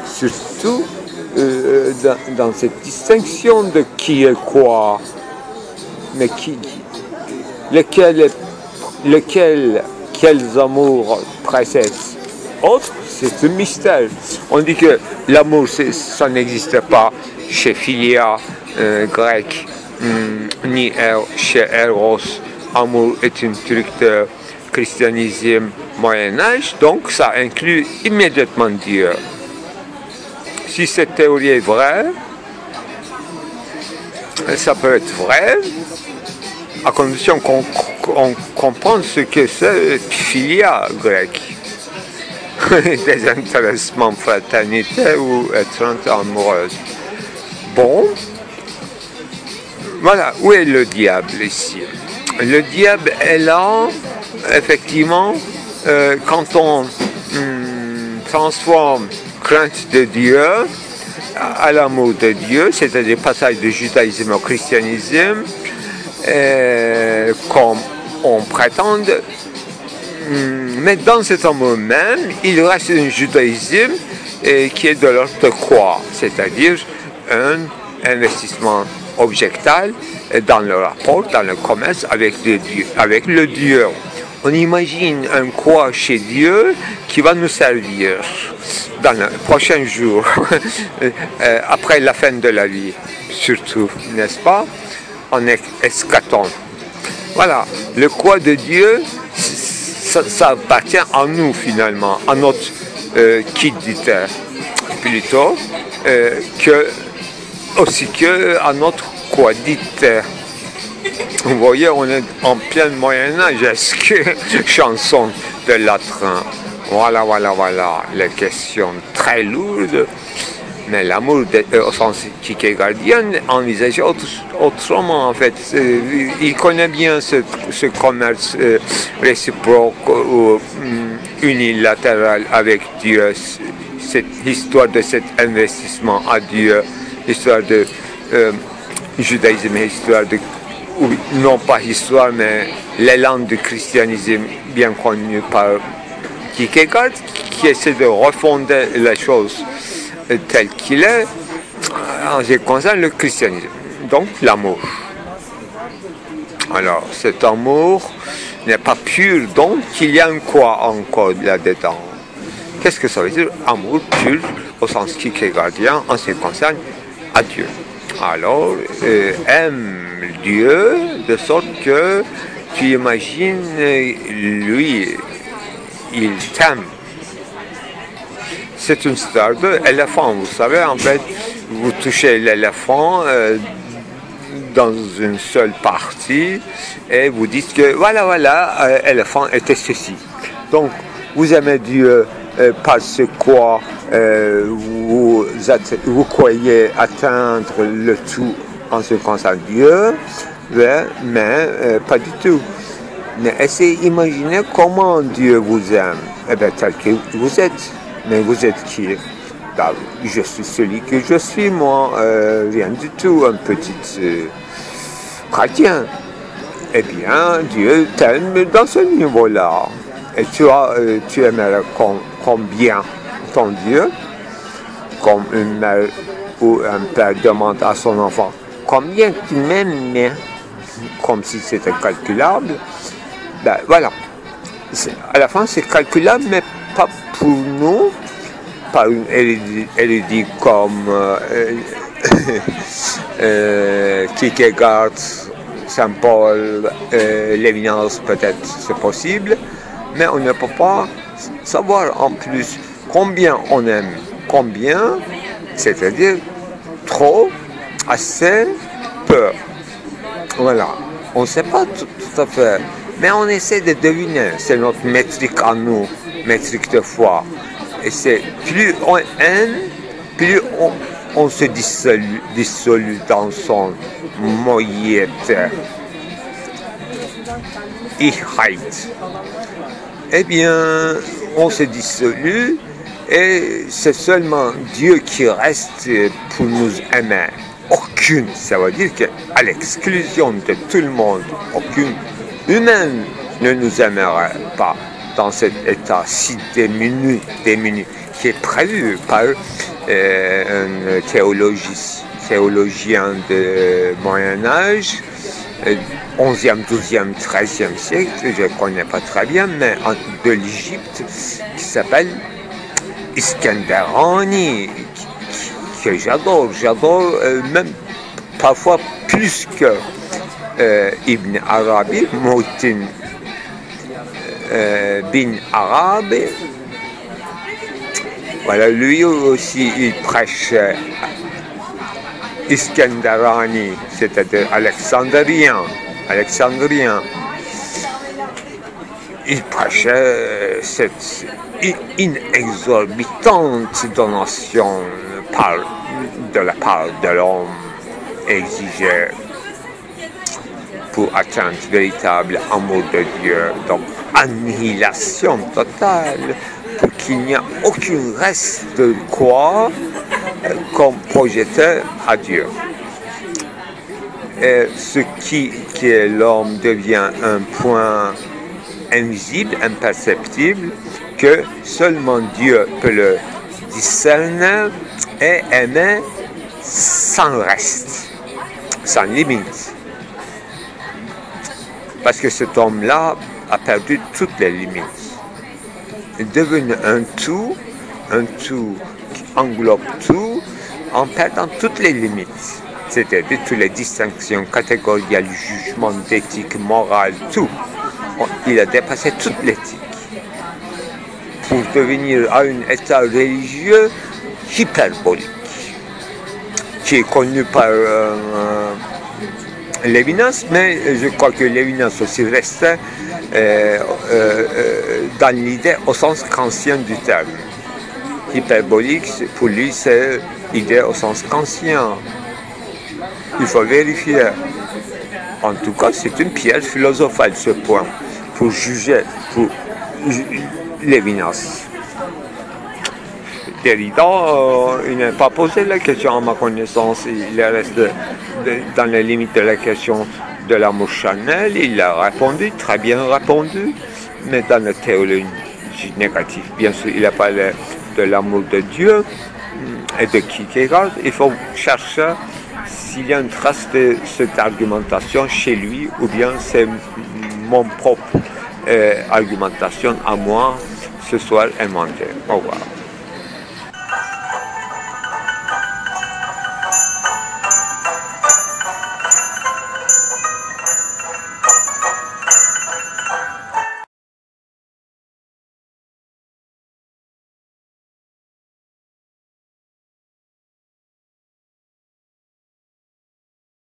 surtout dans cette distinction de qui est quoi, mais quels amours précèdent autres, c'est un mystère. On dit que l'amour, ça n'existe pas chez Philia grec, ni chez Eros. Amour est un truc de christianisme Moyen-Âge, donc ça inclut immédiatement Dieu. Si cette théorie est vraie, ça peut être vrai, à condition qu'on comprenne ce que c'est Philia grec. Désintéressement, fraternité ou étreinte amoureuse. Bon, voilà, où est le diable ici? Le diable est là, effectivement, quand on transforme crainte de Dieu à l'amour de Dieu, c'est-à-dire passage du judaïsme au christianisme, comme on prétend. Mais dans cet amour même, il reste un judaïsme qui est de l'ordre de quoi? C'est-à-dire un investissement objectal dans le rapport, dans le commerce avec le Dieu. On imagine un quoi chez Dieu qui va nous servir dans les prochains jours, après la fin de la vie, surtout, n'est-ce pas? En eschaton. Voilà, le quoi de Dieu, ça appartient à nous finalement, à notre quiddité, plutôt, aussi que à notre quodité. Vous voyez, on est en plein Moyen-Âge, chanson de Latrin. Voilà, les questions très lourdes. Mais l'amour, au sens kierkegaardien, envisage autrement, en fait. Il connaît bien ce commerce réciproque ou unilatéral avec Dieu, cette histoire de cet investissement à Dieu, histoire de judaïsme, histoire de, ou non pas histoire, mais l'élan du christianisme bien connu par Kierkegaard, qui essaie de refonder les choses tel qu'il est en ce qui concerne le christianisme. Donc l'amour. Alors cet amour n'est pas pur, donc il y a un quoi encore là-dedans. Qu'est-ce que ça veut dire? Amour pur au sens kierkegaardien en ce qui concerne à Dieu. Alors aime Dieu de sorte que tu imagines lui, il t'aime. C'est une star d'éléphant, vous savez, en fait, vous touchez l'éléphant dans une seule partie et vous dites que voilà, l'éléphant était ceci. Donc, vous aimez Dieu parce quoi vous croyez atteindre le tout en ce qui concerne Dieu, mais pas du tout. Mais essayez d'imaginer comment Dieu vous aime. Eh bien, tel que vous êtes. Mais vous êtes qui? Ben, je suis celui que je suis, moi. Rien du tout, un petit chrétien. Eh bien, Dieu t'aime dans ce niveau-là. Et tu aimerais combien ton Dieu? Comme une mère ou un père demande à son enfant, combien tu m'aimes? Comme si c'était calculable. Ben voilà, à la fin c'est calculable, mais pas pour nous, par une érudit comme Kierkegaard, Saint-Paul, Lévinas, peut-être c'est possible, mais on ne peut pas savoir en plus combien on aime, combien, c'est-à-dire trop, assez, peu. Voilà, on ne sait pas tout à fait. Mais on essaie de deviner, c'est notre métrique à nous, métrique de foi. Et c'est plus on aime, plus on se dissolue dans son moyette. Eh bien, on se dissolue et c'est seulement Dieu qui reste pour nous aimer. Aucune, ça veut dire qu'à l'exclusion de tout le monde, aucune humaine ne nous aimerait pas dans cet état si démuni qui est prévu par un théologien de Moyen-Âge, 11e, 12e, 13e siècle, je ne connais pas très bien, mais de l'Égypte, qui s'appelle Iskenderani, que j'adore même parfois plus que Ibn Arabi, Moutin bin Arabi. Voilà, lui aussi il prêche Iskenderani, c'est-à-dire alexandrien. Il prêchait cette inexorbitante donation de la part de l'homme exigée pour atteindre véritable amour de Dieu. Donc, annihilation totale, pour qu'il n'y ait aucun reste de quoi qu'on projetait à Dieu. Et ce qui est l'homme devient un point invisible, imperceptible, que seulement Dieu peut le discerner et aimer sans reste, sans limite. Parce que cet homme-là a perdu toutes les limites. Il est devenu un tout qui englobe tout, en perdant toutes les limites. C'est-à-dire toutes les distinctions catégorielles, jugements d'éthique, morale, tout. Il a dépassé toute l'éthique pour devenir à un état religieux hyperbolique, qui est connu par Lévinas, mais je crois que Lévinas aussi restait dans l'idée au sens kantien du terme. Hyperbolique, pour lui, c'est l'idée au sens kantien. Il faut vérifier. En tout cas, c'est une pièce philosophale, ce point, pour juger, pour Lévinas. Derrida, il n'a pas posé la question à ma connaissance, il reste dans les limites de la question de l'amour charnel, il a répondu, très bien répondu, mais dans la théologie négative, bien sûr, il a parlé de l'amour de Dieu et de Kierkegaard. Il faut chercher s'il y a une trace de cette argumentation chez lui, ou bien c'est mon propre argumentation à moi ce soir inventée. Au revoir.